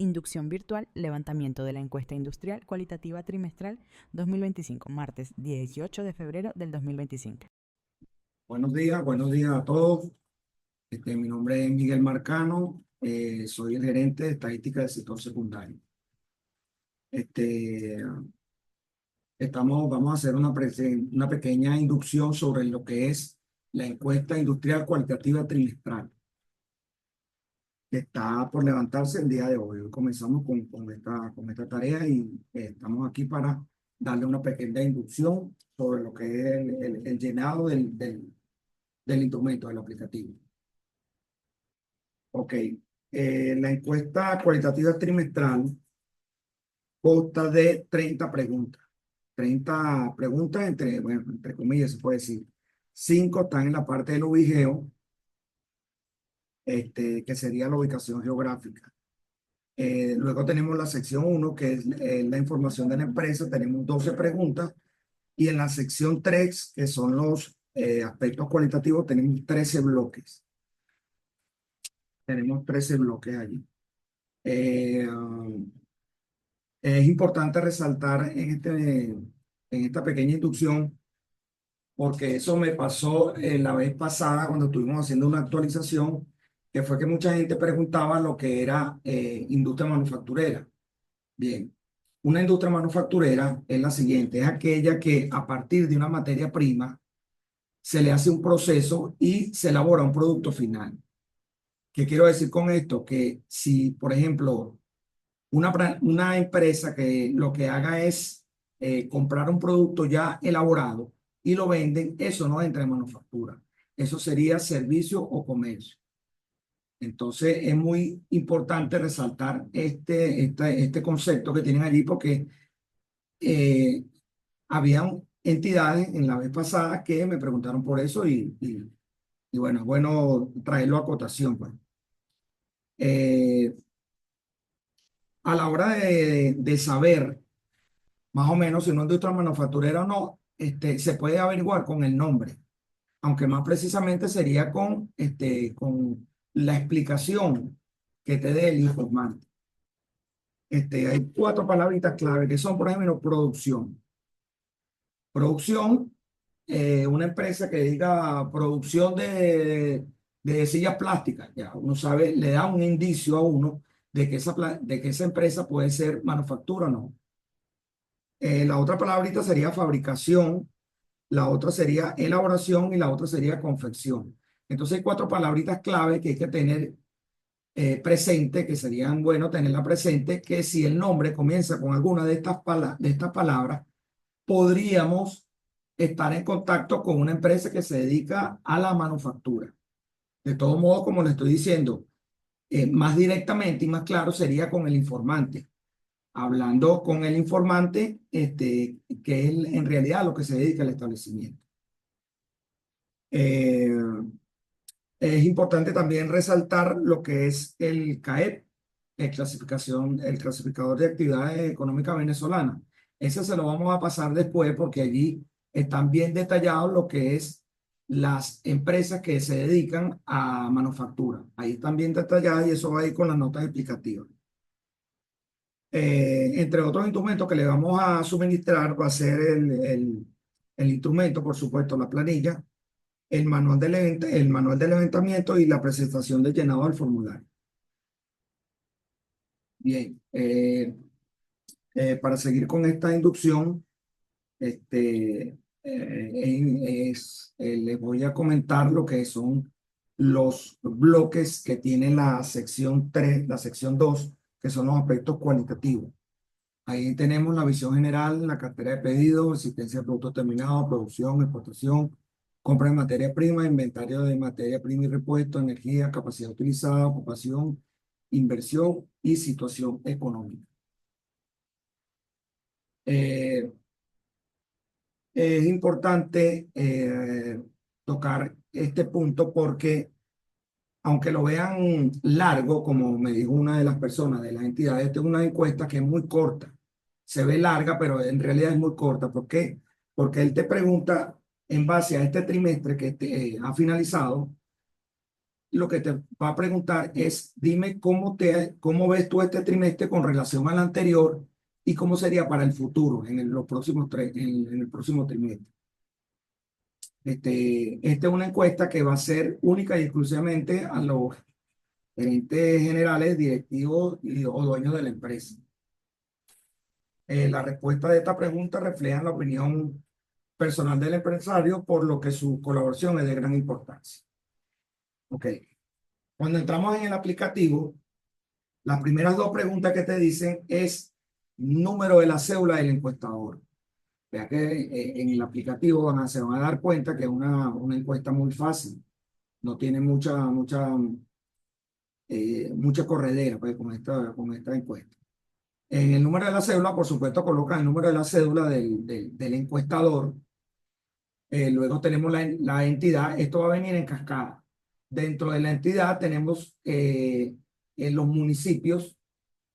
Inducción virtual, levantamiento de la encuesta industrial cualitativa trimestral 2025, martes 18 de febrero del 2025. Buenos días a todos. Mi nombre es Miguel Marcano, soy el gerente de estadística del sector secundario. Este, vamos a hacer una pequeña inducción sobre lo que es la encuesta industrial cualitativa trimestral, que está por levantarse el día de hoy. Hoy comenzamos con esta tarea y estamos aquí para darle una pequeña inducción sobre lo que es el llenado del instrumento, del aplicativo. Ok, la encuesta cualitativa trimestral consta de 30 preguntas. 30 preguntas entre comillas se puede decir. 5 están en la parte del ubigeo, que sería la ubicación geográfica. Luego tenemos la sección 1, que es la información de la empresa. Tenemos 12 preguntas. Y en la sección 3, que son los aspectos cualitativos, tenemos 13 bloques. Tenemos 13 bloques allí. Eh, Es importante resaltar en esta pequeña inducción, porque eso me pasó la vez pasada cuando estuvimos haciendo una actualización, que fue que mucha gente preguntaba lo que era industria manufacturera. Bien, una industria manufacturera es la siguiente, es aquella que a partir de una materia prima se le hace un proceso y se elabora un producto final. ¿Qué quiero decir con esto? Que si, por ejemplo, una empresa que lo que haga es comprar un producto ya elaborado y lo venden, eso no entra en manufactura. Eso sería servicio o comercio. Entonces es muy importante resaltar este concepto que tienen allí porque eh, habían entidades en la vez pasada que me preguntaron por eso y bueno, es bueno traerlo a cotación, pues. Eh, a la hora de saber más o menos si una industria manufacturera o no, se puede averiguar con el nombre, aunque más precisamente sería con la explicación que te dé el informante. Hay 4 palabritas clave que son, por ejemplo, producción. Producción, una empresa que diga producción de sillas plásticas, ya uno sabe, le da un indicio a uno de que esa empresa puede ser manufactura o no. La otra palabrita sería fabricación, la otra sería elaboración y la otra sería confección. Entonces hay 4 palabritas clave que hay que tener presente, que serían bueno tenerla presente, que si el nombre comienza con alguna de estas palabras, podríamos estar en contacto con una empresa que se dedica a la manufactura. De todo modo, como le estoy diciendo, más directamente y más claro sería con el informante. Hablando con el informante, que es en realidad lo que se dedica al establecimiento. Eh, es importante también resaltar lo que es el CAEP, el clasificador de actividades económicas venezolanas. Ese se lo vamos a pasar después porque allí están bien detallados lo que es las empresas que se dedican a manufactura. Ahí están bien detalladas y eso va a ir con las notas explicativas. Entre otros instrumentos que le vamos a suministrar va a ser el instrumento, por supuesto, la planilla, el manual de levantamiento y la presentación del llenado del formulario. Bien, para seguir con esta inducción, les voy a comentar lo que son los bloques que tiene la sección 3, la sección 2, que son los aspectos cualitativos. Ahí tenemos la visión general, la cartera de pedidos, existencia de productos terminados, producción, exportación, compra de materia prima, inventario de materia prima y repuesto, energía, capacidad utilizada, ocupación, inversión y situación económica. Eh, es importante tocar este punto porque aunque lo vean largo, como me dijo una de las personas de las entidades, esta es una encuesta que es muy corta. Se ve larga, pero en realidad es muy corta. ¿Por qué? Porque él te pregunta en base a este trimestre que ha finalizado, lo que te va a preguntar es, dime cómo ves tú este trimestre con relación al anterior y cómo sería para el futuro, los próximos en el próximo trimestre. Esta es una encuesta que va a ser única y exclusivamente a los gerentes generales, directivos o dueños de la empresa. La respuesta de esta pregunta refleja la opinión personal del empresario, por lo que su colaboración es de gran importancia. Ok. Cuando entramos en el aplicativo, las primeras dos preguntas que te dicen es número de la cédula del encuestador. Vea que en el aplicativo se van a dar cuenta que es una encuesta muy fácil. No tiene mucha corredera pues, con esta encuesta. En el número de la cédula, por supuesto, coloca el número de la cédula del encuestador. Luego tenemos la entidad. Esto va a venir en cascada. Dentro de la entidad tenemos en los municipios,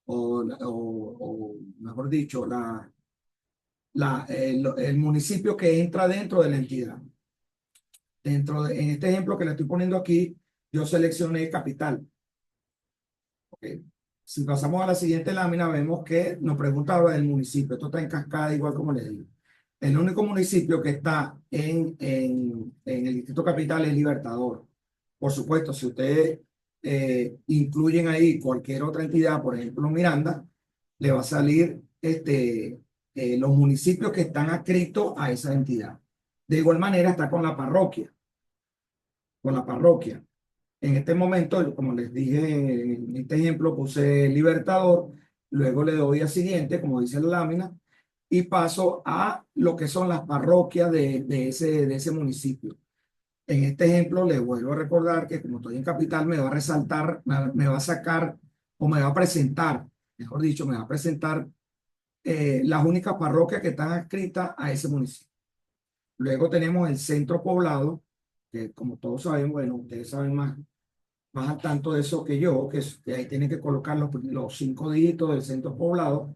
o mejor dicho, el municipio que entra dentro de la entidad. En este ejemplo que le estoy poniendo aquí, yo seleccioné capital. Okay. Si pasamos a la siguiente lámina, vemos que nos pregunta ahora del municipio. Esto está en cascada, igual como les digo. El único municipio que está en el distrito capital es Libertador. Por supuesto, si ustedes incluyen ahí cualquier otra entidad, por ejemplo Miranda, le va a salir los municipios que están adscritos a esa entidad. De igual manera está con la parroquia. Con la parroquia. En este momento, como les dije en este ejemplo, puse Libertador, luego le doy a siguiente, como dice la lámina, y paso a lo que son las parroquias de ese municipio. En este ejemplo, les vuelvo a recordar que como estoy en capital, me va a resaltar, me va a sacar o me va a presentar, mejor dicho, me va a presentar las únicas parroquias que están adscritas a ese municipio. Luego tenemos el centro poblado, que como todos saben, bueno, ustedes saben más al tanto de eso que yo, que ahí tienen que colocar los 5 dígitos del centro poblado.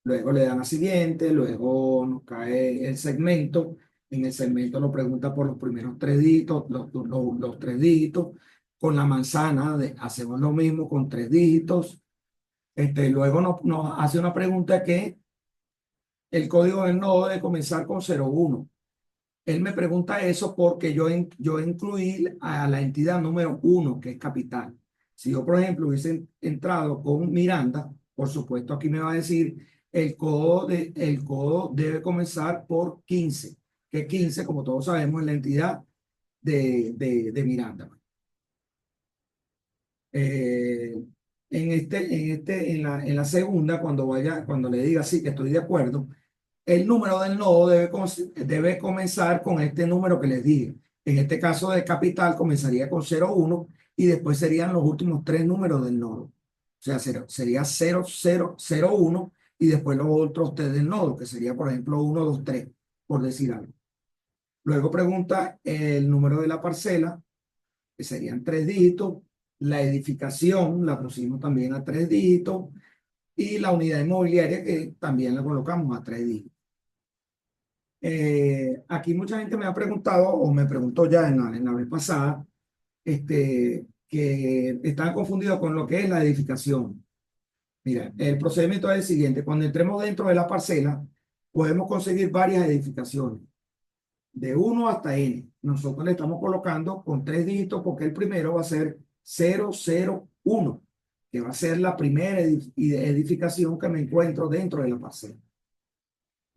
Luego le dan a siguiente, luego nos cae el segmento. En el segmento nos pregunta por los primeros 3 dígitos, los 3 dígitos. Con la manzana hacemos lo mismo con 3 dígitos. Luego nos hace una pregunta que el código del nodo debe comenzar con 01. Él me pregunta eso porque yo incluí a la entidad número 1, que es capital. Si yo, por ejemplo, hubiese entrado con Miranda, por supuesto, aquí me va a decir el codo debe comenzar por 15, que 15, como todos sabemos, es la entidad de Miranda. Eh, en la segunda, cuando le diga sí, que estoy de acuerdo, el número del nodo debe comenzar con este número que les dije. En este caso de capital comenzaría con 01 y después serían los últimos 3 números del nodo. O sea, sería 0001 y después los otros 3 del nodo, que sería, por ejemplo, 1, 2, 3, por decir algo. Luego pregunta el número de la parcela, que serían 3 dígitos. La edificación la pusimos también a 3 dígitos. Y la unidad inmobiliaria, que también la colocamos a 3 dígitos. Aquí mucha gente me ha preguntado, o me preguntó ya en la vez pasada, que están confundidos con lo que es la edificación. Mira, el procedimiento es el siguiente. Cuando entremos dentro de la parcela, podemos conseguir varias edificaciones, de 1 hasta N. Nosotros le estamos colocando con 3 dígitos porque el primero va a ser 001, que va a ser la primera edificación que me encuentro dentro de la parcela.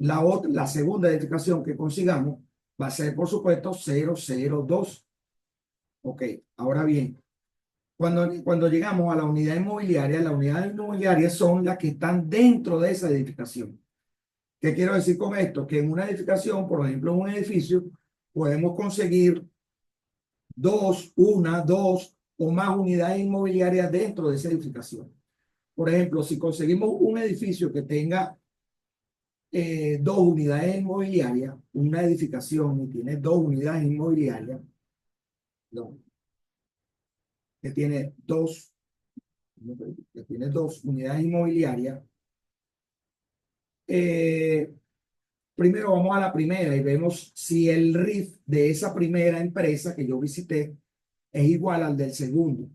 La segunda edificación que consigamos va a ser, por supuesto, 002. Ok, ahora bien, cuando llegamos a la unidad inmobiliaria, las unidades inmobiliarias son las que están dentro de esa edificación. ¿Qué quiero decir con esto? Que en una edificación, por ejemplo, en un edificio, podemos conseguir dos o más unidades inmobiliarias dentro de esa edificación. Por ejemplo, si conseguimos un edificio que tenga 2 unidades inmobiliarias, una edificación y tiene 2 unidades inmobiliarias, no, que tiene dos, que tiene 2 unidades inmobiliarias, eh, primero vamos a la primera y vemos si el RIF de esa primera empresa que yo visité es igual al del segundo.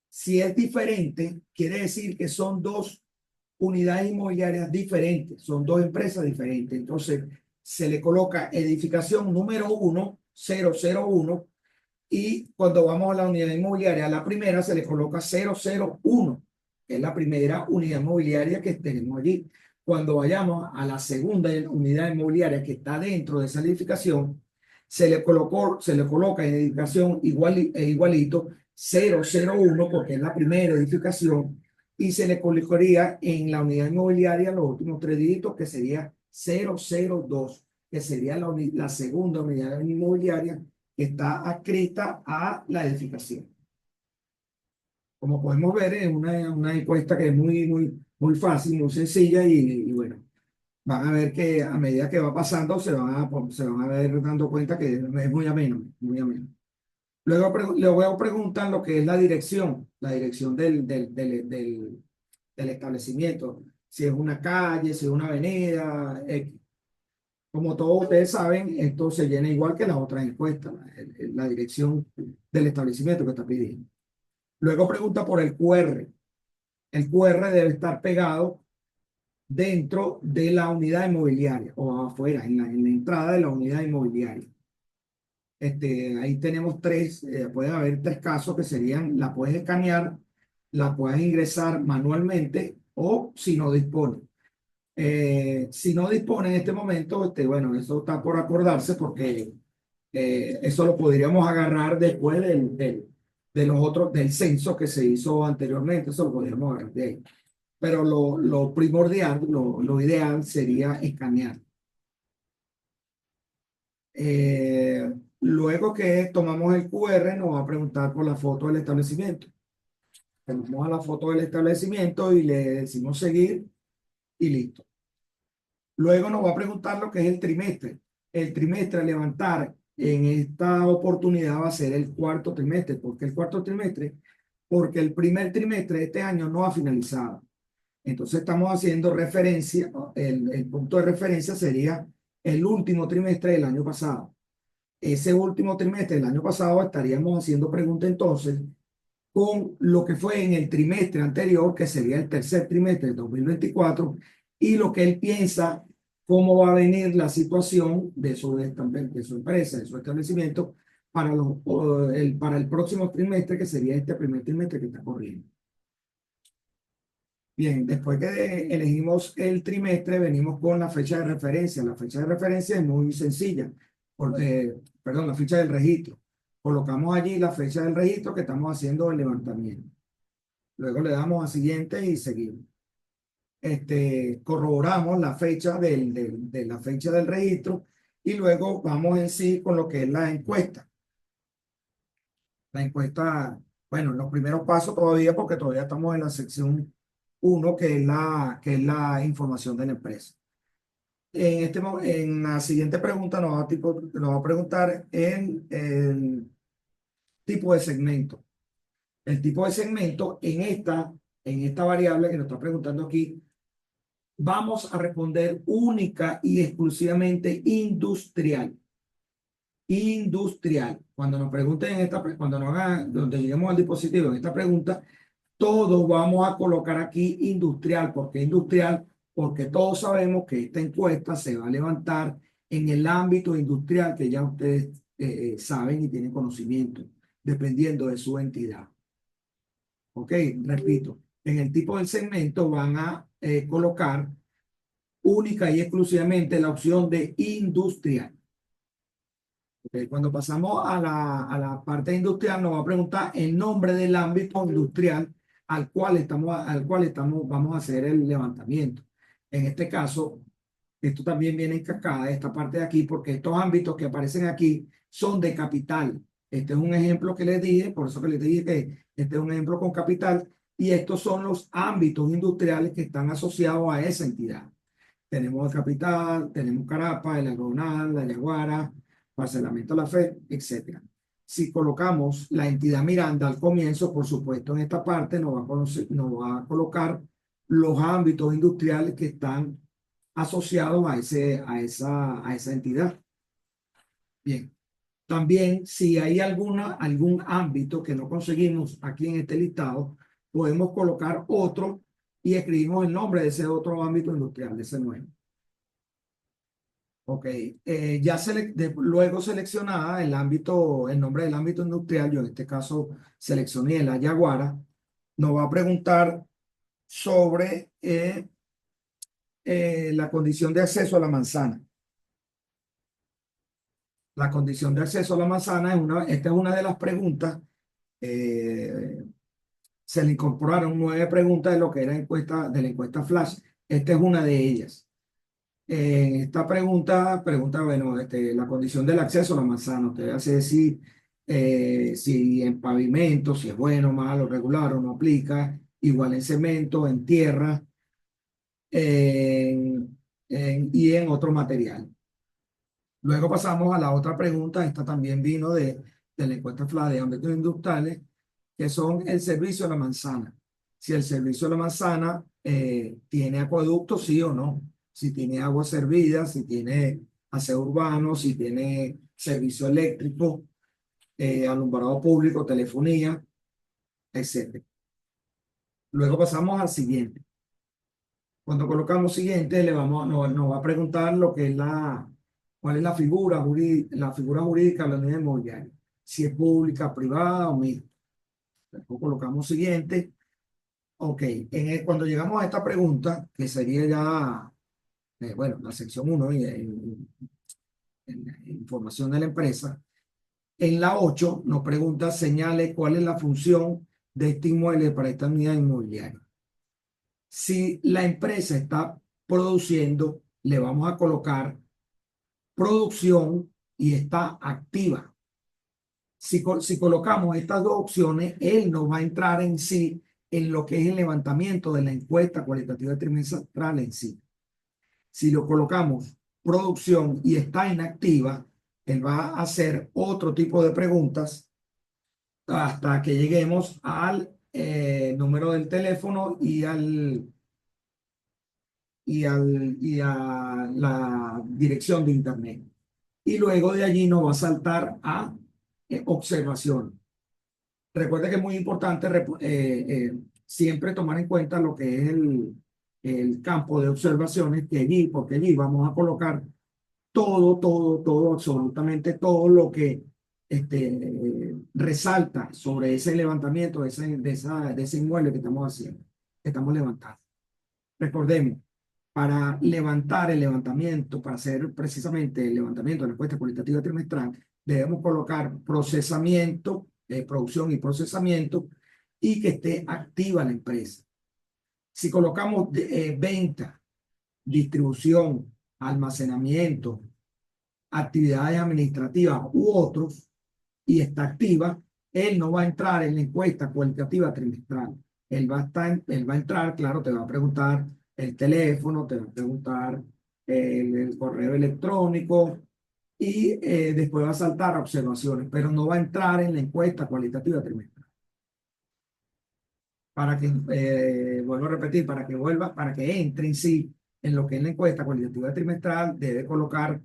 Si es diferente, quiere decir que son dos unidades inmobiliarias diferentes, son dos empresas diferentes. Entonces, se le coloca edificación número 1, 001, y cuando vamos a la unidad inmobiliaria, a la primera se le coloca 001, que es la primera unidad inmobiliaria que tenemos allí. Cuando vayamos a la segunda unidad inmobiliaria que está dentro de esa edificación, se le coloca en edificación igualito 001 porque es la primera edificación, y se le colocaría en la unidad inmobiliaria los últimos tres dígitos, que sería 002, que sería la segunda unidad inmobiliaria que está adscrita a la edificación. Como podemos ver, es una encuesta que es muy fácil, muy sencilla, y bueno, van a ver que a medida que va pasando se van a ver dando cuenta que es muy ameno, muy ameno. Luego preguntan lo que es la dirección del establecimiento, si es una calle, si es una avenida. Como todos ustedes saben, esto se llena igual que las otras encuestas, la dirección del establecimiento que está pidiendo. Luego pregunta por el QR. El QR debe estar pegado dentro de la unidad inmobiliaria o afuera, en la entrada de la unidad inmobiliaria. Ahí tenemos puede haber tres casos que serían: la puedes escanear, la puedes ingresar manualmente, o si no dispone. Si no dispone en este momento, bueno, eso está por acordarse, porque eso lo podríamos agarrar después de los otros, del censo que se hizo anteriormente. Eso lo podríamos agarrar de ahí. Pero lo primordial, lo ideal sería escanear. Luego que tomamos el QR, nos va a preguntar por la foto del establecimiento. Tomamos a la foto del establecimiento y le decimos seguir, y listo. Luego nos va a preguntar lo que es el trimestre. El trimestre a levantar en esta oportunidad va a ser el cuarto trimestre. ¿Por qué el cuarto trimestre? Porque el primer trimestre de este año no ha finalizado. Entonces estamos haciendo referencia, el punto de referencia sería el último trimestre del año pasado. Ese último trimestre del año pasado estaríamos haciendo pregunta entonces con lo que fue en el trimestre anterior, que sería el tercer trimestre de 2024, y lo que él piensa, cómo va a venir la situación de su empresa, de su establecimiento, para el próximo trimestre, que sería este primer trimestre que está corriendo. Bien, después que elegimos el trimestre, venimos con la fecha de referencia. La fecha de referencia es muy sencilla. Perdón, la fecha del registro. Colocamos allí la fecha del registro que estamos haciendo el levantamiento. Luego le damos a siguiente y seguimos. Corroboramos la fecha de la fecha del registro, y luego vamos en sí con lo que es la encuesta. La encuesta, bueno, los primeros pasos todavía, porque todavía estamos en la sección 1, que es la información de la empresa. En la siguiente pregunta nos va a preguntar el tipo de segmento. El tipo de segmento en esta variable que nos está preguntando aquí, vamos a responder única y exclusivamente industrial. Industrial. Cuando nos pregunten cuando nos hagan, donde lleguemos al dispositivo en esta pregunta, todos vamos a colocar aquí industrial. ¿Por qué industrial? Porque todos sabemos que esta encuesta se va a levantar en el ámbito industrial, que ya ustedes saben y tienen conocimiento, dependiendo de su entidad. Ok, repito, en el tipo del segmento van a colocar única y exclusivamente la opción de industrial. Okay, cuando pasamos a la parte industrial, nos va a preguntar el nombre del ámbito industrial vamos a hacer el levantamiento. En este caso, esto también viene en cascada, esta parte de aquí, porque estos ámbitos que aparecen aquí son de capital. Este es un ejemplo que les dije, por eso que les dije que este es un ejemplo con capital, y estos son los ámbitos industriales que están asociados a esa entidad. Tenemos el Capital, tenemos Carapa, el Agonal, la Yaguara, Parcelamiento La Fe, etc. Si colocamos la entidad Miranda al comienzo, por supuesto, en esta parte nos va a colocar los ámbitos industriales que están asociados a esa entidad. Bien. También, si hay algún ámbito que no conseguimos aquí en este listado, podemos colocar otro y escribimos el nombre de ese otro ámbito industrial, de ese nuevo. Ok, luego seleccionada el nombre del ámbito industrial, yo en este caso seleccioné la Yaguara, nos va a preguntar sobre la condición de acceso a la manzana. La condición de acceso a la manzana esta es una de las preguntas. eh, Se le incorporaron 9 preguntas de lo que era de la encuesta Flash. Esta es una de ellas. Esta pregunta, bueno, la condición del acceso a la manzana. Usted hace decir si en pavimento, si es bueno, malo, regular o no aplica, igual en cemento, en tierra y en otro material. Luego pasamos a la otra pregunta. Esta también vino de la encuesta Flash de ámbitos industriales, que son el servicio a la manzana. Si el servicio a la manzana tiene acueducto, sí o no. Si tiene agua servida, si tiene aseo urbano, si tiene servicio eléctrico, alumbrado público, telefonía, etcétera. Luego pasamos al siguiente. Cuando colocamos siguiente, nos va a preguntar cuál es la figura jurídica de la unidad inmobiliaria. Si es pública, privada o mixta. Después colocamos siguiente. Ok, cuando llegamos a esta pregunta, que sería ya, bueno, la sección 1 en información de la empresa, en la 8 nos pregunta, señale cuál es la función de este inmueble para esta unidad inmobiliaria. Si la empresa está produciendo, le vamos a colocar producción y está activa. Si colocamos estas dos opciones, él no va a entrar en sí en lo que es el levantamiento de la encuesta cualitativa trimestral en sí. Si lo colocamos producción y está inactiva, él va a hacer otro tipo de preguntas hasta que lleguemos al número del teléfono y a la dirección de internet. Y luego de allí nos va a saltar a observación. Recuerde que es muy importante siempre tomar en cuenta lo que es el campo de observaciones, porque allí vamos a colocar todo, absolutamente todo lo que resalta sobre ese levantamiento de ese inmueble que estamos haciendo, que estamos levantando. Recordemos, para levantar el levantamiento, para hacer precisamente el levantamiento de la encuesta cualitativa trimestral, debemos colocar procesamiento, producción y procesamiento, y que esté activa la empresa. Si colocamos venta, distribución, almacenamiento, actividades administrativas u otros, y está activa, él no va a entrar en la encuesta cualitativa trimestral. Él va a entrar, claro, te va a preguntar el teléfono, te va a preguntar el correo electrónico y después va a saltar a observaciones, pero no va a entrar en la encuesta cualitativa trimestral. Vuelvo a repetir, para que entre en sí en lo que es la encuesta cualitativa trimestral, debe colocar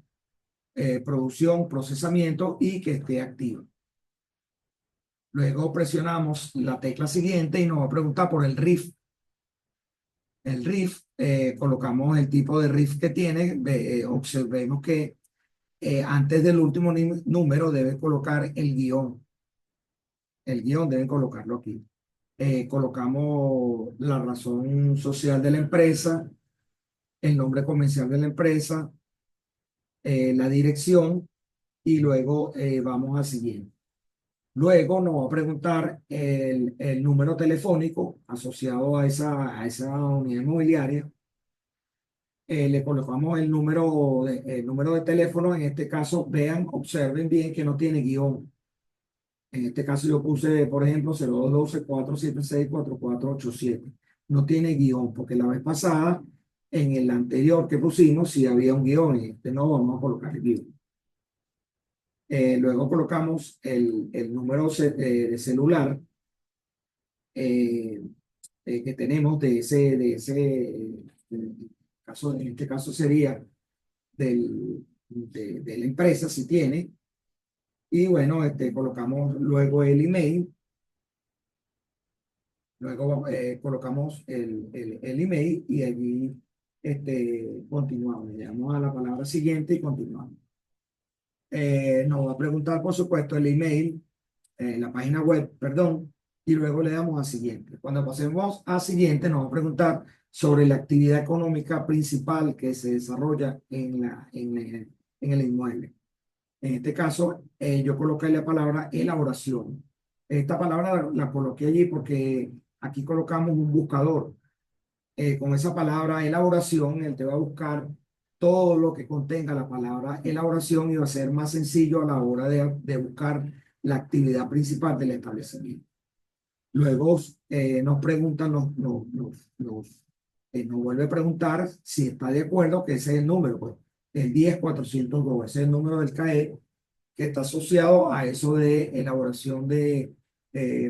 producción, procesamiento y que esté activo. Luego presionamos la tecla siguiente y nos va a preguntar por el RIF. El RIF, colocamos el tipo de RIF que tiene. Observemos que antes del último número debe colocar el guión. El guión deben colocarlo aquí. Colocamos la razón social de la empresa, el nombre comercial de la empresa, la dirección y luego vamos al siguiente. Luego nos va a preguntar el número telefónico asociado a esa unidad inmobiliaria. Le colocamos el número de teléfono. En este caso, observen bien que no tiene guión. En este caso yo puse, por ejemplo, 0212-476-4487. No tiene guión, porque la vez pasada, en el anterior que pusimos, sí había un guión. En este no vamos a colocar el guión. Luego colocamos el número de celular que tenemos en este caso sería de la empresa, si tiene. Y bueno, colocamos luego el email, luego colocamos el email y allí continuamos. Le damos a la palabra siguiente y continuamos. Nos va a preguntar, por supuesto, el email, la página web, perdón, y luego le damos a siguiente. Cuando pasemos a siguiente, nos va a preguntar sobre la actividad económica principal que se desarrolla en el inmueble. En este caso, yo coloqué la palabra elaboración. Esta palabra la coloqué allí porque aquí colocamos un buscador. Con esa palabra elaboración, él te va a buscar todo lo que contenga la palabra elaboración y va a ser más sencillo a la hora de buscar la actividad principal del establecimiento. Luego nos preguntan, nos vuelve a preguntar si está de acuerdo que ese es el número, pues, el 10402, ese es el número del CAE que está asociado a eso de elaboración de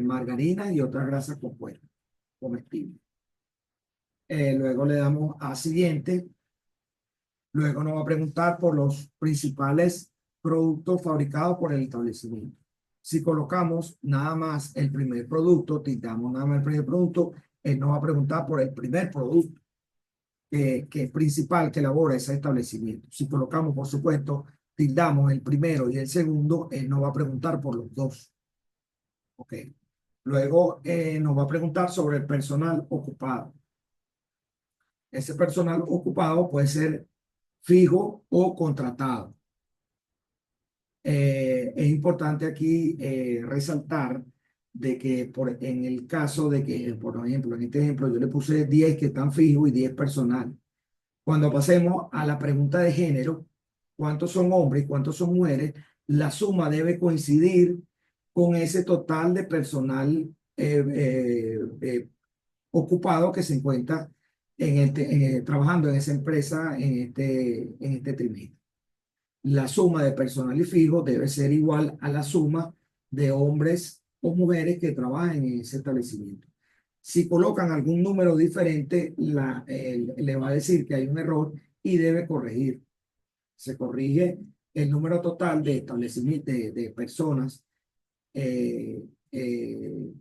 margarina y otras grasas compuestas comestibles. Luego le damos a siguiente. Luego nos va a preguntar por los principales productos fabricados por el establecimiento. Si colocamos nada más el primer producto, tildamos nada más el primer producto, él nos va a preguntar por el primer producto que es principal que elabora ese establecimiento. Si colocamos, por supuesto, tildamos el primero y el segundo, él nos va a preguntar por los dos. Ok. Luego nos va a preguntar sobre el personal ocupado. Ese personal ocupado puede ser fijo o contratado. Es importante aquí resaltar de que en el caso de que, por ejemplo, en este ejemplo yo le puse 10 que están fijos y 10 personal. Cuando pasemos a la pregunta de género, ¿cuántos son hombres y cuántos son mujeres? La suma debe coincidir con ese total de personal ocupado que se encuentra trabajando en esa empresa en este trimestre. La suma de personal y fijo debe ser igual a la suma de hombres o mujeres que trabajan en ese establecimiento. Si colocan algún número diferente, le va a decir que hay un error y debe corregir. Se corrige el número total de establecimientos de personas, eh, eh,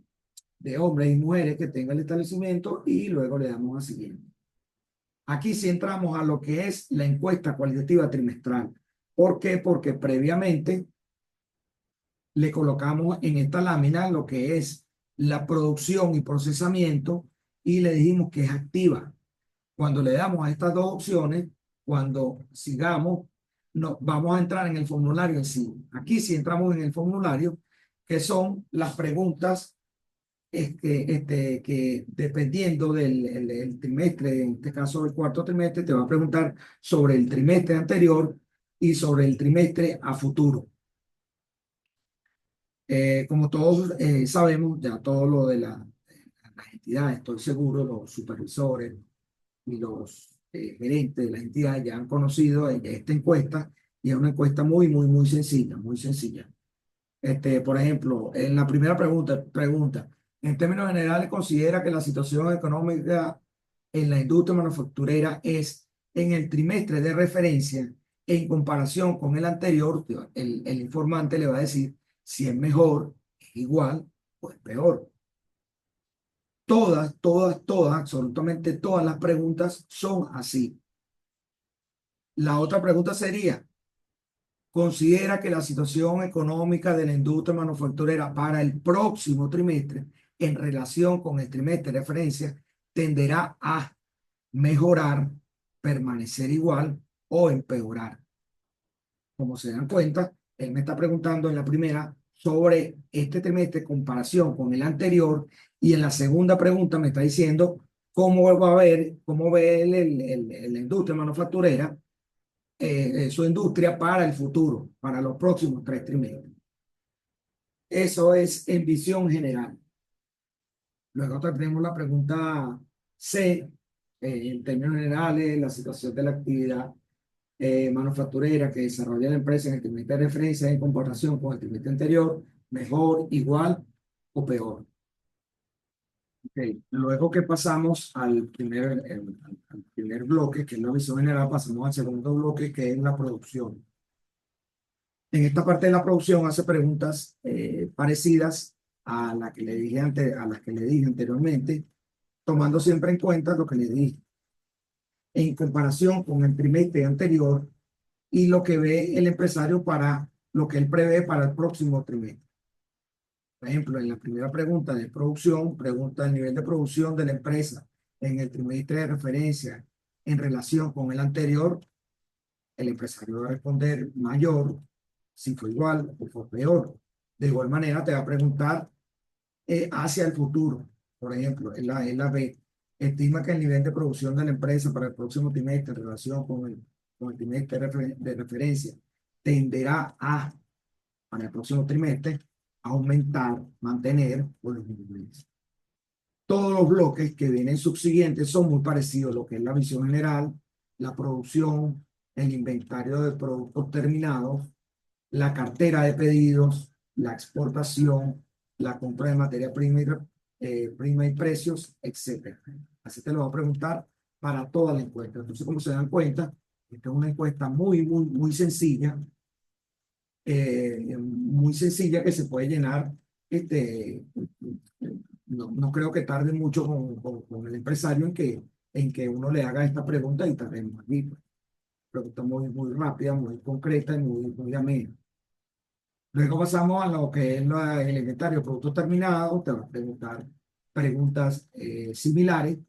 de hombres y mujeres que tenga el establecimiento y luego le damos a siguiente. Aquí sí entramos a lo que es la encuesta cualitativa trimestral. ¿Por qué? Porque previamente le colocamos en esta lámina lo que es la producción y procesamiento y le dijimos que es activa. Cuando le damos a estas dos opciones, cuando sigamos, vamos a entrar en el formulario en sí. Aquí sí entramos en el formulario, que son las preguntas que dependiendo del trimestre, en este caso el cuarto trimestre, te va a preguntar sobre el trimestre anterior y sobre el trimestre a futuro. Como todos sabemos, ya todo lo de las entidades, estoy seguro, los supervisores y los gerentes de las entidades ya han conocido esta encuesta y es una encuesta muy sencilla, muy sencilla. Por ejemplo, en la primera pregunta, en términos generales, considera que la situación económica en la industria manufacturera es en el trimestre de referencia en comparación con el anterior, el informante le va a decir si es mejor, es igual o es peor. Todas, absolutamente todas las preguntas son así. La otra pregunta sería, considera que la situación económica de la industria manufacturera para el próximo trimestre en relación con el trimestre de referencia tenderá a mejorar, permanecer igual o empeorar. Como se dan cuenta, él me está preguntando en la primera sobre este trimestre en comparación con el anterior y en la segunda pregunta me está diciendo cómo va a ver, cómo ve la industria manufacturera su industria para el futuro, para los próximos 3 trimestres. Eso es en visión general. Luego tenemos la pregunta C, en términos generales, la situación de la actividad manufacturera que desarrolla la empresa en el trimestre de referencia en comparación con el trimestre anterior, mejor, igual o peor. Okay. Luego que pasamos al primer bloque, que es la visión general, pasamos al segundo bloque, que es la producción. En esta parte de la producción hace preguntas parecidas a, a las que le dije anteriormente, tomando siempre en cuenta lo que le dije en comparación con el trimestre anterior y lo que ve el empresario para lo que él prevé para el próximo trimestre. Por ejemplo, en la primera pregunta de producción, pregunta el nivel de producción de la empresa en el trimestre de referencia en relación con el anterior. El empresario va a responder mayor, si fue igual o fue peor. De igual manera, te va a preguntar hacia el futuro. Por ejemplo, en la B, estima que el nivel de producción de la empresa para el próximo trimestre en relación con el trimestre de referencia tenderá a, para el próximo trimestre, aumentar, mantener o disminuir. Todos los bloques que vienen subsiguientes son muy parecidos, lo que es la visión general, la producción, el inventario de productos terminados, la cartera de pedidos, la exportación, la compra de materia prima y precios, etcétera. Así te lo va a preguntar para toda la encuesta. Entonces, como se dan cuenta, esta es una encuesta muy sencilla que se puede llenar. Este, no creo que tarde mucho con el empresario en que uno le haga esta pregunta y tarde más bien. Pregunta muy rápida, muy concreta y muy amena. Luego pasamos a lo que es el inventario de productos terminados. Te va a preguntar preguntas similares.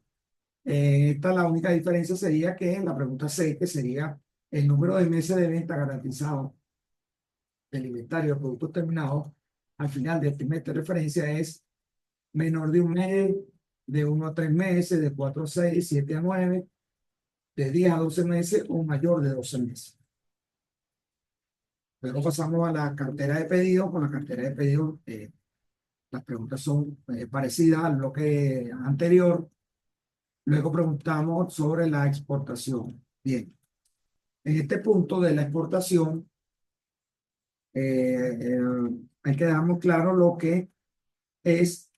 Esta la única diferencia sería que en la pregunta C, que sería el número de meses de venta garantizado del inventario de productos terminados al final del trimestre de referencia es menor de un mes, de 1 a 3 meses, de 4 a 6, 7 a 9, de 10 a 12 meses o mayor de 12 meses. Luego pasamos a la cartera de pedidos. Con la cartera de pedidos, las preguntas son parecidas al bloque anterior. Luego preguntamos sobre la exportación. Bien, en este punto de la exportación, hay que dejar muy claro lo que es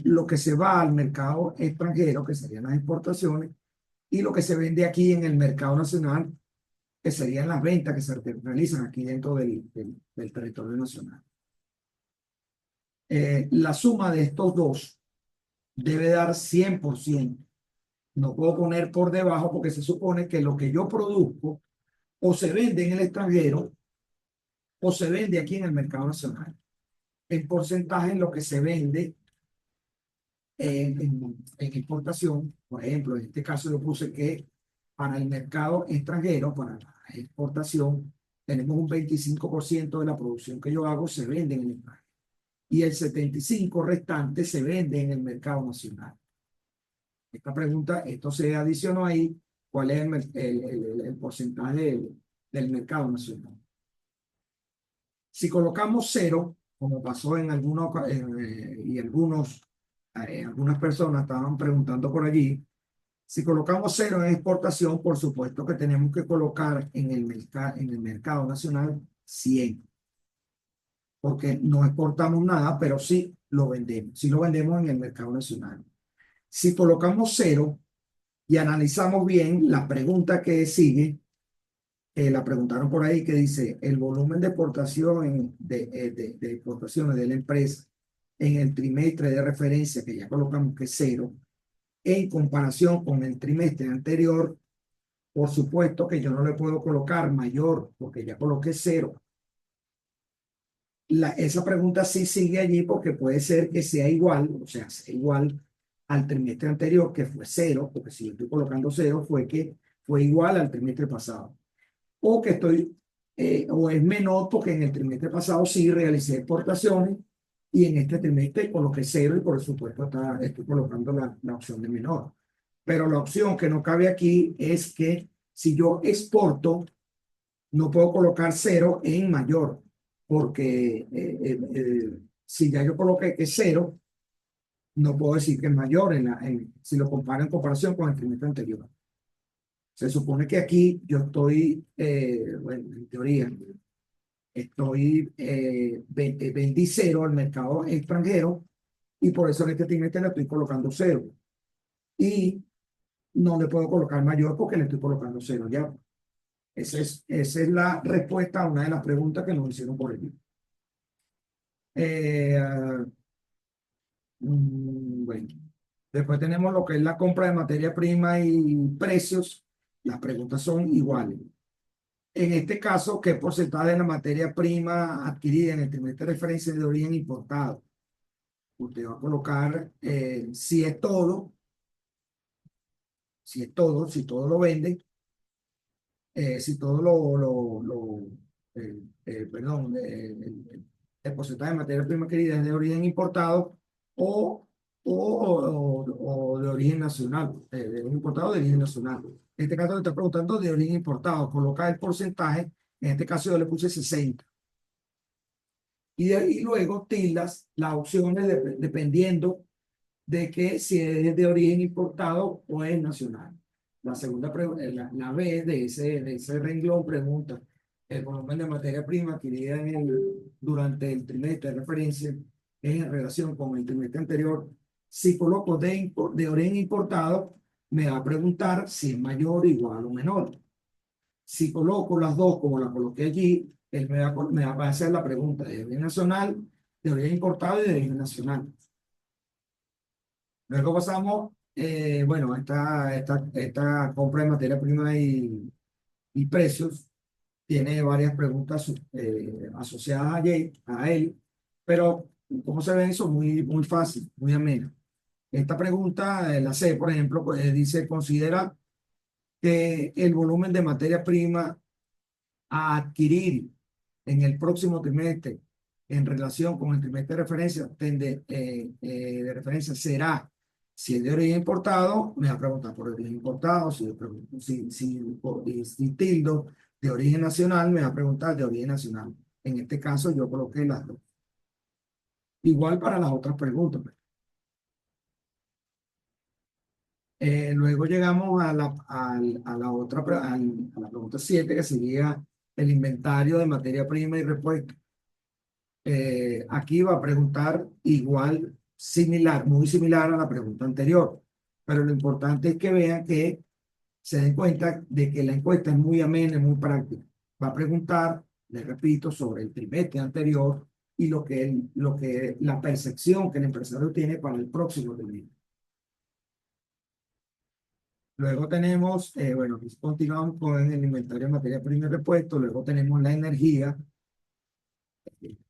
lo que se va al mercado extranjero, que serían las exportaciones, y lo que se vende aquí en el mercado nacional, que serían las ventas que se realizan aquí dentro del territorio nacional. La suma de estos dos debe dar 100%. No puedo poner por debajo porque se supone que lo que yo produzco o se vende en el extranjero o se vende aquí en el mercado nacional. El porcentaje en lo que se vende en exportación, por ejemplo, en este caso yo puse que para el mercado extranjero, para la exportación, tenemos un 25% de la producción que yo hago se vende en el extranjero y el 75% restante se vende en el mercado nacional. Esta pregunta, esto se adicionó ahí, ¿cuál es el porcentaje del mercado nacional? Si colocamos cero, como pasó en algunos, y algunas personas estaban preguntando por allí, si colocamos cero en exportación, por supuesto que tenemos que colocar en el mercado nacional 100, porque no exportamos nada, pero sí lo vendemos en el mercado nacional. Si colocamos cero y analizamos bien la pregunta que sigue, la preguntaron por ahí, que dice, el volumen de exportación de exportaciones de la empresa en el trimestre de referencia, que ya colocamos que es cero, en comparación con el trimestre anterior, por supuesto que yo no le puedo colocar mayor, porque ya coloqué cero. Esa pregunta sí sigue allí porque puede ser que sea igual, o sea, sea igual al trimestre anterior, que fue cero, porque si yo estoy colocando cero, fue que fue igual al trimestre pasado. O que o es menor porque en el trimestre pasado sí realicé exportaciones y en este trimestre coloqué cero y por supuesto estoy colocando la opción de menor. Pero la opción que no cabe aquí es que si yo exporto, no puedo colocar cero en mayor, porque si ya yo coloqué que es cero, no puedo decir que es mayor si lo comparo en comparación con el trimestre anterior. Se supone que aquí yo estoy, bueno, en teoría, vendí cero al mercado extranjero y por eso en este trimestre le estoy colocando cero. Y no le puedo colocar mayor porque le estoy colocando cero ya. Esa es la respuesta a una de las preguntas que nos hicieron por el libro. Ah, bueno, después tenemos lo que es la compra de materia prima y precios. Las preguntas son iguales. En este caso, ¿qué porcentaje de la materia prima adquirida en el trimestre de referencia es de origen importado? Usted va a colocar si todo lo vende, si todo perdón, el porcentaje de materia prima adquirida es de origen importado o, o de origen nacional, de origen importado o de origen nacional. En este caso, le está preguntando de origen importado. Coloca el porcentaje, en este caso yo le puse 60. Y luego tildas las opciones dependiendo de que si es de origen importado o es nacional. La segunda pregunta, la B de ese renglón pregunta, el volumen de materia prima adquirida durante el trimestre de referencia es en relación con el trimestre anterior. Si coloco de origen importado, me va a preguntar si es mayor, igual o menor. Si coloco las dos como la coloqué allí, él me va a hacer la pregunta de origen nacional, de origen importado y de origen nacional. Luego pasamos, bueno, esta compra de materia prima y precios tiene varias preguntas asociadas a él, pero como se ve eso, muy fácil, muy amena. Esta pregunta, la C, por ejemplo, pues, dice, considera que el volumen de materia prima a adquirir en el próximo trimestre en relación con el trimestre de referencia, de referencia será, si es de origen importado, me va a preguntar por origen importado, si tildo de origen nacional, me va a preguntar de origen nacional. En este caso yo coloqué las dos. Igual para las otras preguntas. Luego llegamos a la otra, a la pregunta 7, que sería el inventario de materia prima y repuesto. Aquí va a preguntar igual, similar, muy similar a la pregunta anterior, pero lo importante es que vean que se den cuenta de que la encuesta es muy amena, muy práctica. Va a preguntar, les repito, sobre el trimestre anterior y la percepción que el empresario tiene para el próximo trimestre. Luego tenemos, bueno, aquí continuamos con el inventario de materia prima y repuesto. Luego tenemos la energía.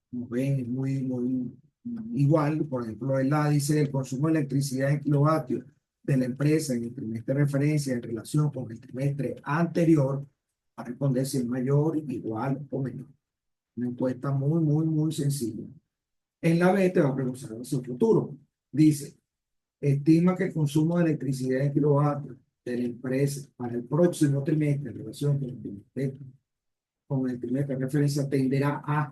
Como ven, es muy igual. Por ejemplo, él dice el consumo de electricidad en kilovatios de la empresa en el trimestre de referencia en relación con el trimestre anterior, a responder si es mayor, igual o menor. Una encuesta muy sencilla. En la B te va a preguntar su futuro. Dice, estima que el consumo de electricidad en kilovatios de la empresa para el próximo trimestre en relación con el trimestre de referencia tenderá a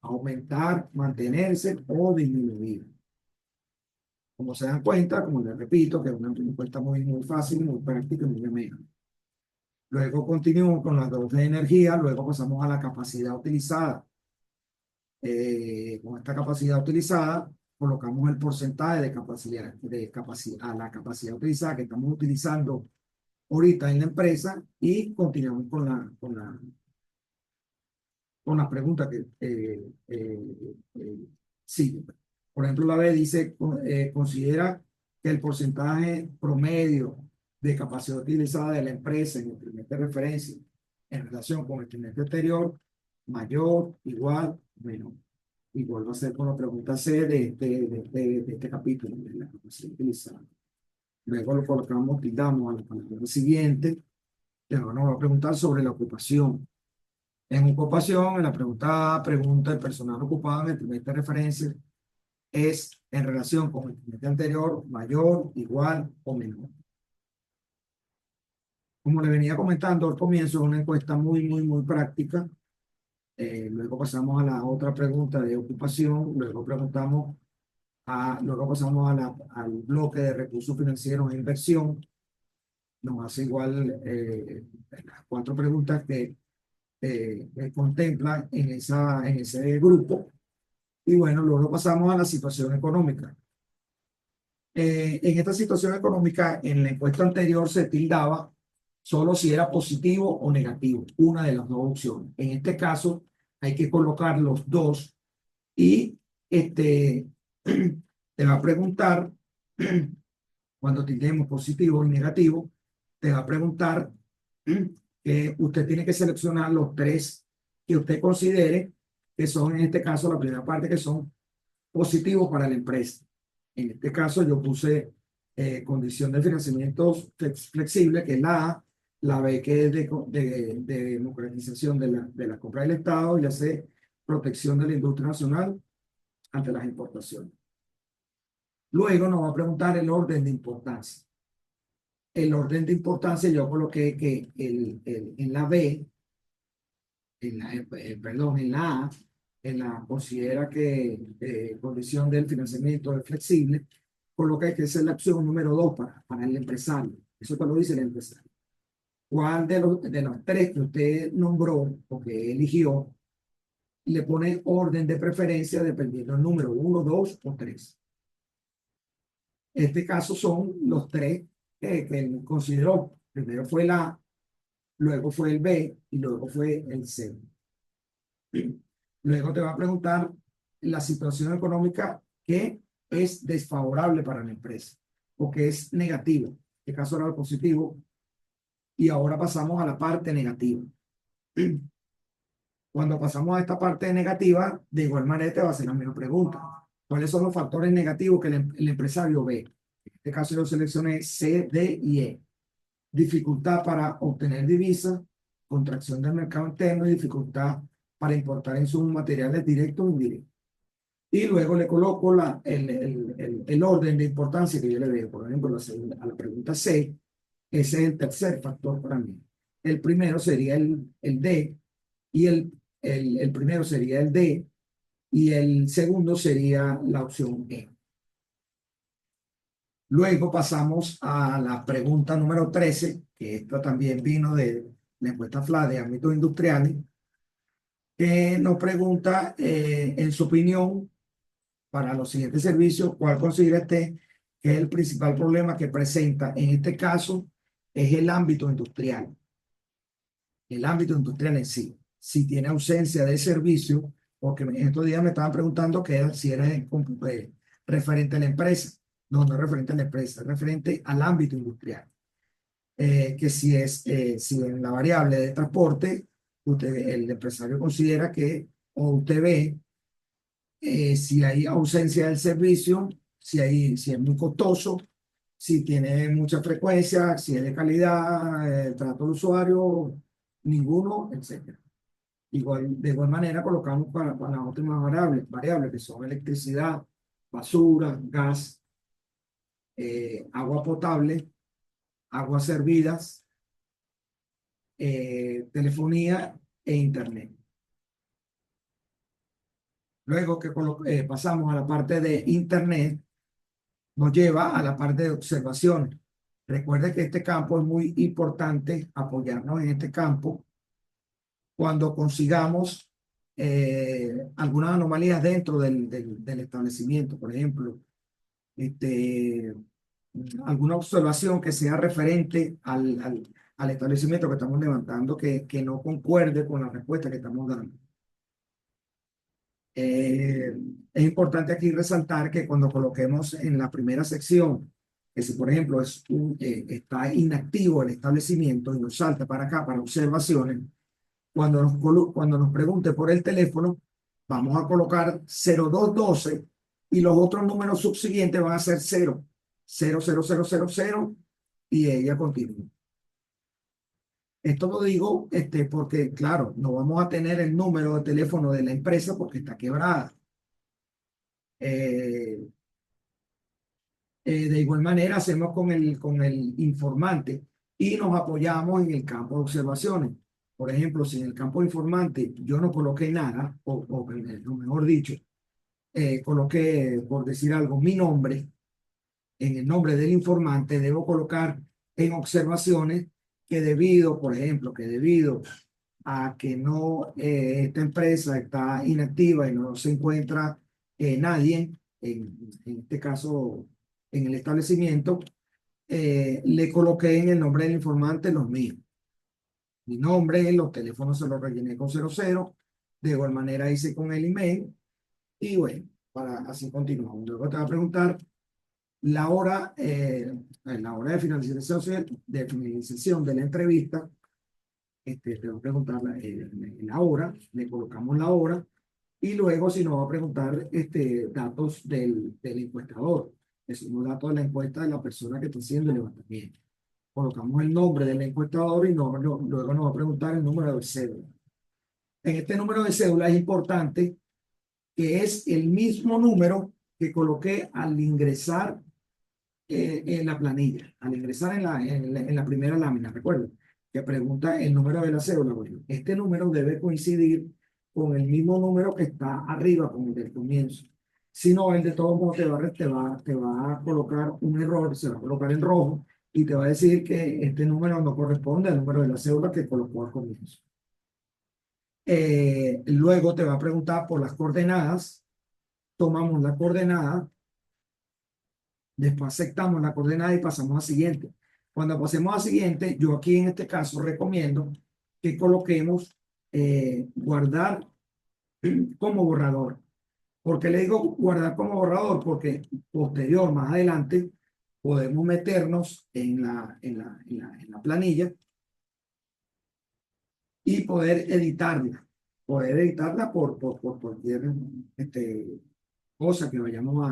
aumentar, mantenerse o disminuir. Como se dan cuenta, como les repito, que es una encuesta muy fácil, muy práctica y muy amena. Luego continuamos con las dos de energía, luego pasamos a la capacidad utilizada. Con esta capacidad utilizada, colocamos el porcentaje a la capacidad utilizada que estamos utilizando ahorita en la empresa y continuamos con las preguntas que siguen. Por ejemplo, la B dice, considera que el porcentaje promedio de capacidad utilizada de la empresa en el trimestre de referencia en relación con el trimestre anterior, mayor, igual, menor. Igual va a ser con la pregunta C de este capítulo, de la capacidad utilizada. Luego lo colocamos, damos a la pregunta siguiente, que nos va a preguntar sobre la ocupación. En ocupación, en la pregunta el personal ocupado en el trimestre de referencia es en relación con el trimestre anterior, mayor, igual o menor. Como le venía comentando al comienzo, es una encuesta muy práctica. Luego pasamos a la otra pregunta de ocupación, luego pasamos al bloque de recursos financieros e inversión. Nos hace igual las cuatro preguntas que contemplan en ese grupo. Y bueno, luego pasamos a la situación económica. En esta situación económica, en la encuesta anterior se tildaba solo si era positivo o negativo, una de las dos opciones. En este caso, hay que colocar los dos y te va a preguntar, cuando tenemos positivo y negativo, te va a preguntar que usted tiene que seleccionar los tres que usted considere que son, en este caso, la primera parte, que son positivos para la empresa. En este caso, yo puse condición de financiamiento flexible, que es la A, la B, que es de democratización de la compra del Estado, y la C, protección de la industria nacional ante las importaciones. Luego nos va a preguntar el orden de importancia. El orden de importancia yo coloqué que en la B, perdón, en la A, en la considera que condición del financiamiento es flexible, coloca que esa es la opción número 2 para el empresario. Eso te lo dice el empresario. ¿Cuál de los tres que usted nombró o que eligió le pone orden de preferencia dependiendo del número 1, 2 o 3? En este caso son los tres que él consideró. Primero fue la A, luego fue el B y luego fue el C. Luego te va a preguntar la situación económica que es desfavorable para la empresa o que es negativa. En este caso era el positivo. Y ahora pasamos a la parte negativa. Cuando pasamos a esta parte negativa, de igual manera te va a hacer la misma pregunta. ¿Cuáles son los factores negativos que el empresario ve? En este caso yo seleccioné C, D y E. Dificultad para obtener divisas, contracción del mercado interno y dificultad para importar insumos materiales directos o indirectos. Y luego le coloco el orden de importancia que yo le veo. Por ejemplo, a la pregunta C, ese es el tercer factor para mí. El primero sería el D, y el primero sería el D, y el segundo sería la opción E. Luego pasamos a la pregunta número 13, que esta también vino de la encuesta FLA de ámbitos industriales, que nos pregunta, en su opinión, para los siguientes servicios, ¿cuál considera usted que es el principal problema que presenta? En este caso, es el ámbito industrial. El ámbito industrial en sí. Si tiene ausencia de servicio, porque en estos días me estaban preguntando si era referente a la empresa. No, no es referente a la empresa, es referente al ámbito industrial. Que si en la variable de transporte, el empresario considera que, o usted ve, si hay ausencia del servicio, si es muy costoso, si tiene mucha frecuencia, si es de calidad, el trato del usuario, ninguno, etcétera. De igual manera colocamos para las últimas variables que son electricidad, basura, gas, agua potable, aguas servidas, telefonía e internet. Luego que pasamos a la parte de internet, nos lleva a la parte de observación. Recuerde que este campo es muy importante, apoyarnos en este campo cuando consigamos algunas anomalías dentro del establecimiento. Por ejemplo, alguna observación que sea referente al establecimiento que estamos levantando que no concuerde con la respuesta que estamos dando. Es importante aquí resaltar que cuando coloquemos en la primera sección, que si por ejemplo está inactivo el establecimiento y nos salta para acá para observaciones, cuando nos pregunte por el teléfono, vamos a colocar 0212 y los otros números subsiguientes van a ser 0, 00000 y ella continúa. Esto lo digo porque, claro, no vamos a tener el número de teléfono de la empresa porque está quebrada. Eh, de igual manera, hacemos con el informante y nos apoyamos en el campo de observaciones. Por ejemplo, si en el campo de informante yo no coloqué nada, o mejor dicho, coloqué, por decir algo, mi nombre, en el nombre del informante debo colocar en observaciones que debido, por ejemplo, que debido a que no, esta empresa está inactiva y no se encuentra nadie, en este caso en el establecimiento, le coloqué en el nombre del informante los míos. Mi nombre, los teléfonos se los rellené con 00, de igual manera hice con el email y bueno, para así continuamos. Luego te va a preguntar la hora de finalización de la entrevista. Te va a preguntar la hora, le colocamos la hora y luego si nos va a preguntar datos del encuestador, decimos datos de la encuesta de la persona que está haciendo el levantamiento. Colocamos el nombre del encuestador y luego nos va a preguntar el número de cédula. En este número de cédula es importante que es el mismo número que coloqué al ingresar en la planilla, al ingresar en la primera lámina, recuerden, que pregunta el número de la cédula. Bueno, este número debe coincidir con el mismo número que está arriba, con el del comienzo. Si no, el de todos modos te va a colocar un error, se va a colocar en rojo y te va a decir que este número no corresponde al número de la cédula que colocó al comienzo. Luego te va a preguntar por las coordenadas. Tomamos la coordenada, después aceptamos la coordenada y pasamos a siguiente. Cuando pasemos a siguiente, yo aquí en este caso recomiendo que coloquemos guardar como borrador. ¿Por qué le digo guardar como borrador? Porque posterior, más adelante, podemos meternos en la planilla y poder editarla por cualquier cosa que vayamos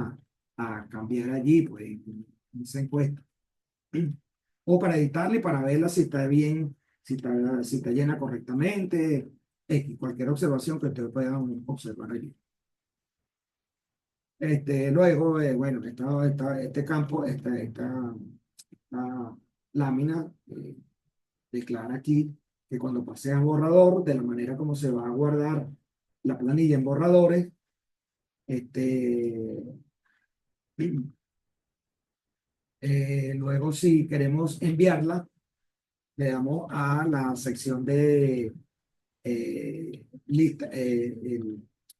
a cambiar allí, pues, en esa encuesta. O para editarla y para verla si está bien, si está llena correctamente, cualquier observación que ustedes puedan observar allí. Luego, bueno, este campo, esta lámina declara aquí que cuando pase a borrador, de la manera como se va a guardar la planilla en borradores, luego si queremos enviarla, le damos a la sección de lista.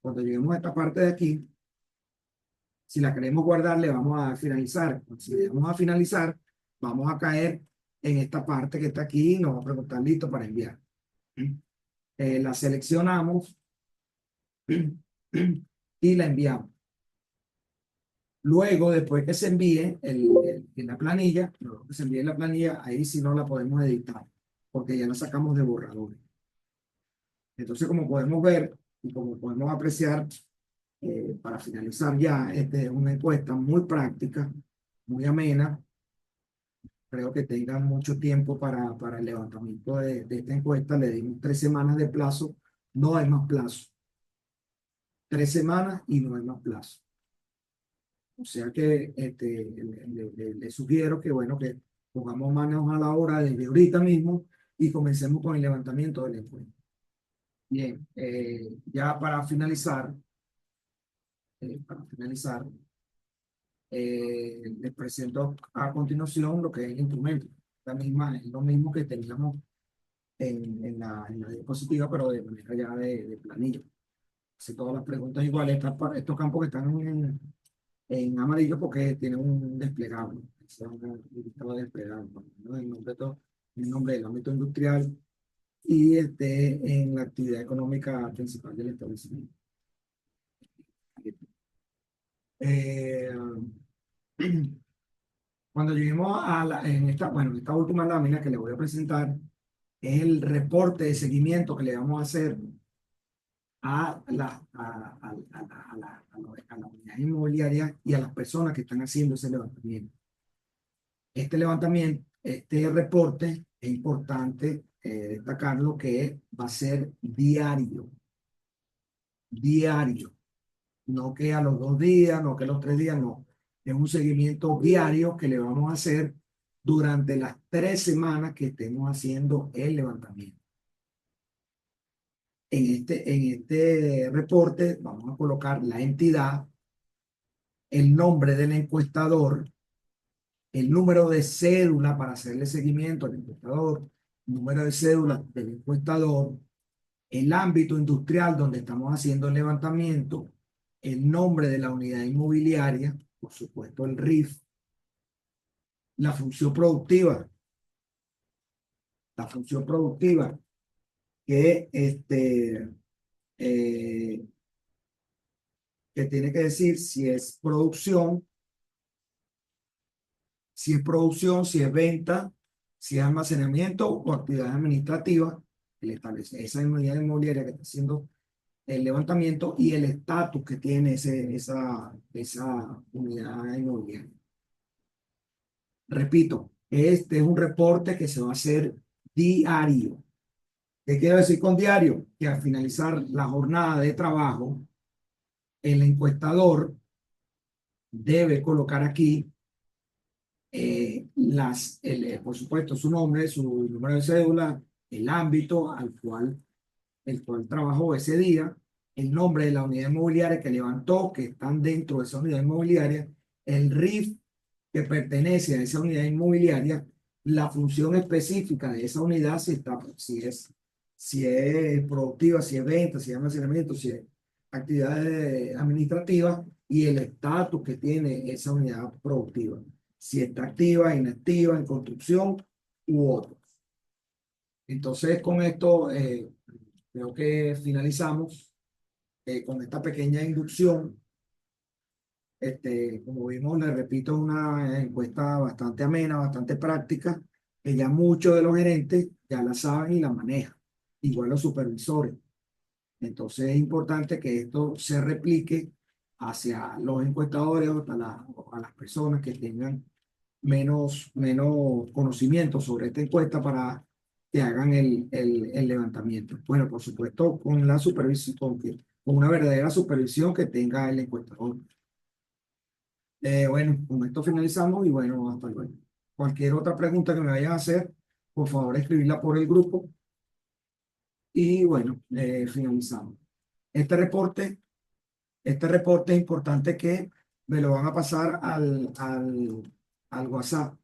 Cuando lleguemos a esta parte de aquí, si la queremos guardar, le vamos a finalizar. Si le damos a finalizar, vamos a caer en esta parte que está aquí y nos va a preguntar listo para enviar. La seleccionamos y la enviamos. Luego, después que se envíe en la planilla, luego que se envíe en la planilla, ahí sí no la podemos editar, porque ya la sacamos de borradores. Entonces, como podemos ver y como podemos apreciar, para finalizar ya, esta es una encuesta muy práctica, muy amena. Creo que tengan mucho tiempo para el levantamiento de esta encuesta. Le dimos 3 semanas de plazo, no hay más plazo. 3 semanas y no hay más plazo. O sea que le sugiero que, bueno, que pongamos manos a la obra desde ahorita mismo y comencemos con el levantamiento de la encuesta. Bien, ya para finalizar, les presento a continuación lo que es el instrumento. Es lo mismo que teníamos en la diapositiva, pero de manera ya de planilla. Hace todas las preguntas iguales. Estos campos que están en amarillo porque tienen un desplegable. Se han listado desplegable, ¿no? El nombre del ámbito industrial y en la actividad económica principal del establecimiento. Eh, Cuando lleguemos en esta última lámina que le voy a presentar, es el reporte de seguimiento que le vamos a hacer a la unidad inmobiliaria y a las personas que están haciendo ese levantamiento. Este reporte, es importante destacarlo que va a ser diario, diario, no que a los 2 días, no que a los 3 días, no. Es un seguimiento diario que le vamos a hacer durante las 3 semanas que estemos haciendo el levantamiento. En este reporte vamos a colocar la entidad, el nombre del encuestador, el número de cédula para hacerle seguimiento al encuestador, número de cédula del encuestador, el ámbito industrial donde estamos haciendo el levantamiento, el nombre de la unidad inmobiliaria, por supuesto el RIF, la función productiva, la función productiva, que, eh, que tiene que decir si es venta, si es almacenamiento o actividad administrativa, el establece esa unidad inmobiliaria que está haciendo el levantamiento y el estatus que tiene esa unidad inmobiliaria. Repito, este es un reporte que se va a hacer diario. ¿Qué quiero decir con diario? Que al finalizar la jornada de trabajo, el encuestador debe colocar aquí por supuesto, su nombre, su número de cédula, el ámbito el cual trabajó ese día, el nombre de la unidad inmobiliaria que levantó, que están dentro de esa unidad inmobiliaria, el RIF que pertenece a esa unidad inmobiliaria, la función específica de esa unidad, si es productiva, si es venta, si es almacenamiento, si es actividades administrativas y el estatus que tiene esa unidad productiva, si está activa, inactiva, en construcción u otro. Entonces, con esto creo que finalizamos con esta pequeña inducción. Como vimos, le repito, es una encuesta bastante amena, bastante práctica, que ya muchos de los gerentes ya la saben y la manejan, igual los supervisores. Entonces es importante que esto se replique hacia los encuestadores o a las personas que tengan menos conocimiento sobre esta encuesta para que hagan el levantamiento. Bueno, por supuesto, con la supervisión, con una verdadera supervisión que tenga el encuestador. Bueno, con esto finalizamos y bueno, hasta luego. Cualquier otra pregunta que me vayan a hacer, por favor, escribirla por el grupo y bueno, finalizamos. Este reporte, este reporte es importante que me lo van a pasar al WhatsApp.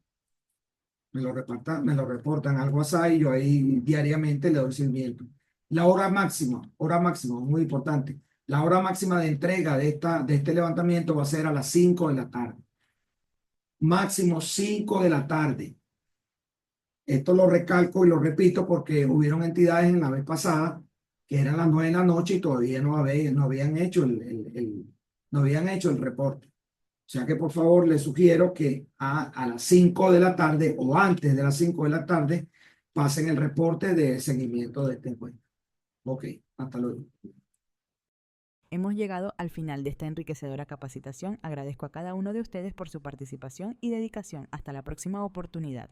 Me lo reportan al WhatsApp y yo ahí diariamente le doy seguimiento. La hora máxima, muy importante. La hora máxima de entrega de este levantamiento va a ser a las 5 de la tarde. Máximo 5 de la tarde. Esto lo recalco y lo repito porque hubieron entidades en la vez pasada que eran las 9 de la noche y todavía no habían hecho no habían hecho el reporte. O sea que por favor les sugiero que a las 5 de la tarde o antes de las 5 de la tarde pasen el reporte de seguimiento de este encuentro. Ok, hasta luego. Hemos llegado al final de esta enriquecedora capacitación. Agradezco a cada uno de ustedes por su participación y dedicación. Hasta la próxima oportunidad.